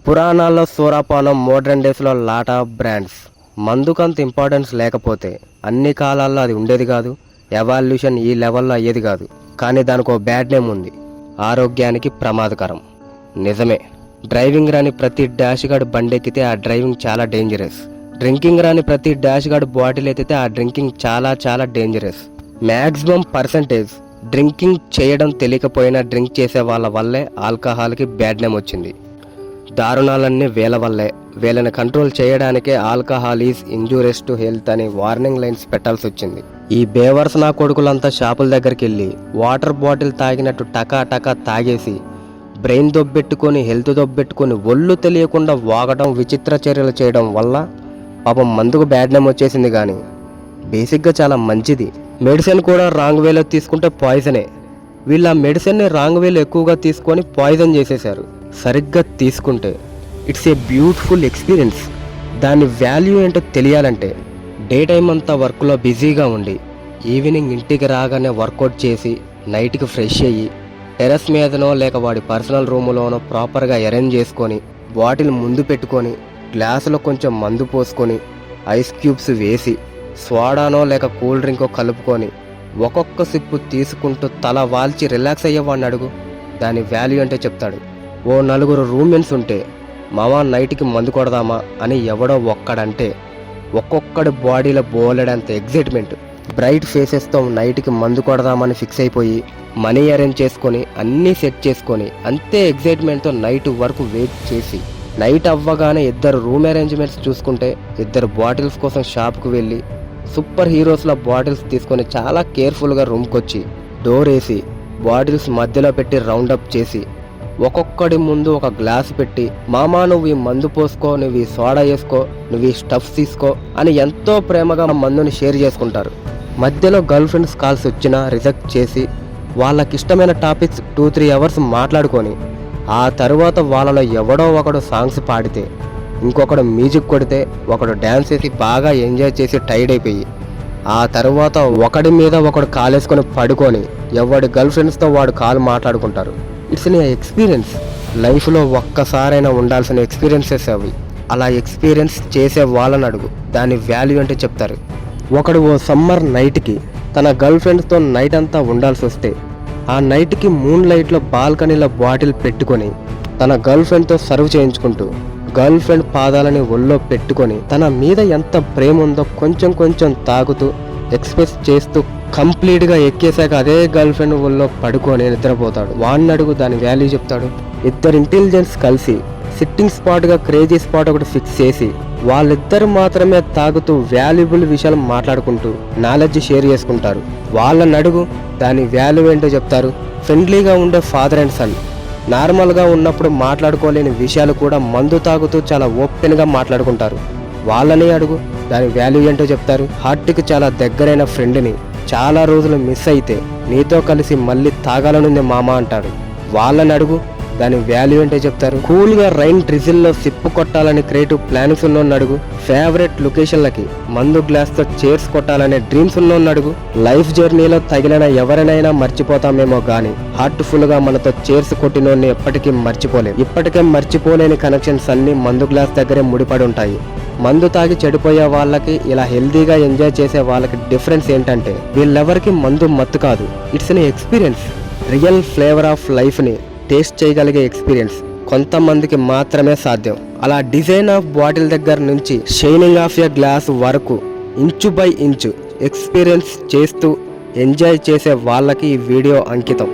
పురాణాల్లో సూరాపానం, మోడ్రన్ డేస్లో lot of brands. మందుకంత importance లేకపోతే అన్ని కాలాల్లో అది ఉండేది కాదు, ఎవాల్యూషన్ ఈ లెవెల్లో అయ్యేది కాదు. కానీ దానికి ఒక బ్యాడ్ నేమ్ ఉంది, ఆరోగ్యానికి ప్రమాదకరం. నిజమే, డ్రైవింగ్ రాని ప్రతి డాష్ గార్డ్ బండెక్కితే ఆ డ్రైవింగ్ చాలా డేంజరస్. డ్రింకింగ్ రాని ప్రతి డాష్ గార్డ్ బాటిల్ ఎత్తితే ఆ డ్రింకింగ్ చాలా చాలా డేంజరస్. మ్యాక్సిమం పర్సంటేజ్ డ్రింకింగ్ చేయడం తెలియకపోయినా డ్రింక్ చేసే వాళ్ళ వల్లే ఆల్కహాల్కి బ్యాడ్ నేమ్ వచ్చింది. దారుణాలన్నీ వీళ్ళ వల్లే. వీళ్ళని కంట్రోల్ చేయడానికే alcohol is injurious to health అని వార్నింగ్ లైన్స్ పెట్టాల్సి వచ్చింది. ఈ బేవర్స్ నా కొడుకులంతా షాపుల దగ్గరికి వెళ్ళి వాటర్ బాటిల్ తాగినట్టు టకా టకా తాగేసి బ్రెయిన్ దొబ్బెట్టుకొని హెల్త్ దొబ్బెట్టుకొని ఒళ్ళు తెలియకుండా వాగడం, విచిత్ర చర్యలు చేయడం వల్ల పాపం మందుకు బ్యాడ్ నేమ్ వచ్చేసింది. కానీ బేసిక్గా చాలా మంచిది. మెడిసిన్ కూడా రాంగ్ వేలో తీసుకుంటే పాయిజనే. వీళ్ళు ఆ మెడిసిన్ని రాంగ్ వేలో ఎక్కువగా తీసుకొని పాయిజన్ చేసేశారు. సరిగ్గా తీసుకుంటే ఇట్స్ ఏ బ్యూటిఫుల్ ఎక్స్పీరియన్స్. దాని వాల్యూ ఏంటో తెలియాలంటే డే టైం అంతా వర్క్లో బిజీగా ఉండి ఈవినింగ్ ఇంటికి రాగానే వర్కౌట్ చేసి నైట్కి ఫ్రెష్ అయ్యి టెర్రస్ మీదనో లేక వాడి పర్సనల్ రూములోనో ప్రాపర్గా అరేంజ్ చేసుకొని బాటిల్ ముందు పెట్టుకొని గ్లాసులో కొంచెం మందు పోసుకొని ఐస్ క్యూబ్స్ వేసి సోడానో లేక కూల్ డ్రింకో కలుపుకొని ఒక్కొక్క సిప్పు తీసుకుంటూ తల వాల్చి రిలాక్స్ అయ్యేవాడిని అడుగు, దాని వాల్యూ అంటే చెప్తాడు. ఓ నలుగురు రూమ్మేట్స్ ఉంటే మావా నైట్కి మందు కొడదామా అని ఎవడో ఒక్కడంటే ఒక్కొక్కడి బాడీలో బోలెడంత ఎగ్జైట్మెంట్. బ్రైట్ ఫేసెస్తో నైట్కి మందు కొడదామని ఫిక్స్ అయిపోయి మనీ అరేంజ్ చేసుకొని అన్నీ సెట్ చేసుకొని అంతే ఎగ్జైట్మెంట్తో నైట్ వరకు వెయిట్ చేసి నైట్ అవ్వగానే ఇద్దరు రూమ్ అరేంజ్మెంట్స్ చూసుకుంటే ఇద్దరు బాటిల్స్ కోసం షాప్కి వెళ్ళి సూపర్ హీరోస్ల బాటిల్స్ తీసుకొని చాలా కేర్ఫుల్గా రూమ్కి వచ్చి డోర్ వేసి బాటిల్స్ మధ్యలో పెట్టి రౌండప్ చేసి ఒక్కొక్కడి ముందు ఒక గ్లాస్ పెట్టి మామా నువ్వు ఈ మందు పోసుకో, నువ్వు ఈ సోడా వేసుకో, నువ్వు ఈ స్టఫ్ తీసుకో అని ఎంతో ప్రేమగా మందుని షేర్ చేసుకుంటారు. మధ్యలో గర్ల్ ఫ్రెండ్స్ కాల్స్ వచ్చినా రిజెక్ట్ చేసి వాళ్ళకిష్టమైన టాపిక్స్ 2-3 అవర్స్ మాట్లాడుకొని ఆ తరువాత వాళ్ళలో ఎవడో ఒకడు సాంగ్స్ పాడితే ఇంకొకడు మ్యూజిక్ కొడితే ఒకడు డ్యాన్స్ చేసి బాగా ఎంజాయ్ చేసి టైర్డ్ అయిపోయి ఆ తర్వాత ఒకడి మీద ఒకడు కాలేసుకొని పడుకొని ఎవడి గర్ల్ ఫ్రెండ్స్తో వాడు కాల్ మాట్లాడుకుంటారు. It's a experience. లైఫ్లో ఒక్కసారైనా ఉండాల్సిన ఎక్స్పీరియన్సెస్ అవి. అలా ఎక్స్పీరియన్స్ చేసే వాళ్ళని అడుగు, దాని వాల్యూ అంటే చెప్తారు. ఒకడు ఓ సమ్మర్ నైట్కి తన గర్ల్ ఫ్రెండ్స్తో నైట్ అంతా ఉండాల్సి వస్తే ఆ నైట్కి మూన్ లైట్లో బాల్కనీలో బాటిల్ పెట్టుకొని తన గర్ల్ ఫ్రెండ్తో సర్వ్ చేయించుకుంటూ గర్ల్ ఫ్రెండ్ పాదాలని ఒళ్ళో పెట్టుకొని తన మీద ఎంత ప్రేమ ఉందో కొంచెం కొంచెం తాగుతూ ఎక్స్ప్రెస్ చేస్తూ కంప్లీట్గా ఎక్కేశాక అదే గర్ల్ ఫ్రెండ్ ఒళ్ళో పడుకొని నిద్రపోతాడు. వాడిని అడుగు, దాని వాల్యూ చెప్తాడు. ఇద్దరు ఇంటెలిజెన్స్ కలిసి సిట్టింగ్ స్పాట్గా క్రేజీ స్పాట్ ఒకటి ఫిక్స్ చేసి వాళ్ళిద్దరు మాత్రమే తాగుతూ వాల్యుబుల్ విషయాలు మాట్లాడుకుంటూ నాలెడ్జ్ షేర్ చేసుకుంటారు. వాళ్ళని అడుగు, దాని వాల్యూ ఏంటో చెప్తారు. ఫ్రెండ్లీగా ఉండే ఫాదర్ అండ్ సన్ నార్మల్గా ఉన్నప్పుడు మాట్లాడుకోలేని విషయాలు కూడా మందు తాగుతూ చాలా ఓపెన్గా మాట్లాడుకుంటారు. వాళ్ళని అడుగు, దాని వాల్యూ ఏంటో చెప్తారు. హార్ట్కి చాలా దగ్గరైన ఫ్రెండ్ని చాలా రోజులు మిస్ అయితే నీతో కలిసి మళ్ళీ తాగాలనుంది మామ అంటారు. వాళ్ళని అడుగు, దాని వాల్యూ ఏంటో చెప్తారు. కూల్గా రైన్ డ్రిజిల్లో సిప్పు కొట్టాలని క్రియేటివ్ ప్లాన్స్ ఉన్నోని అడుగు. ఫేవరెట్ లొకేషన్లకి మందు గ్లాస్తో చైర్స్ కొట్టాలనే డ్రీమ్స్ ఉన్నోని అడుగు. లైఫ్ జర్నీలో తగిలిన ఎవరినైనా మర్చిపోతామేమో కానీ హార్ట్ఫుల్గా మనతో చైర్స్ కొట్టినోన్ని ఎప్పటికీ మర్చిపోలేం. ఇప్పటికే మర్చిపోలేని కనెక్షన్స్ అన్ని మందు గ్లాస్ దగ్గరే ముడిపడి ఉంటాయి. మందు తాగి చెడిపోయే వాళ్ళకి ఇలా హెల్దీగా ఎంజాయ్ చేసే వాళ్ళకి డిఫరెన్స్ ఏంటంటే వీళ్ళెవరికి మందు మత్తు కాదు, it's an experience. Real flavour of లైఫ్ని టేస్ట్ చేయగలిగే ఎక్స్పీరియన్స్ కొంతమందికి మాత్రమే సాధ్యం. అలా డిజైన్ ఆఫ్ బాటిల్ దగ్గర నుంచి షైనింగ్ ఆఫ్ ఎ గ్లాస్ వరకు ఇంచు బై ఇంచు ఎక్స్పీరియన్స్ చేస్తూ ఎంజాయ్ చేసే వాళ్ళకి ఈ వీడియో అంకితం.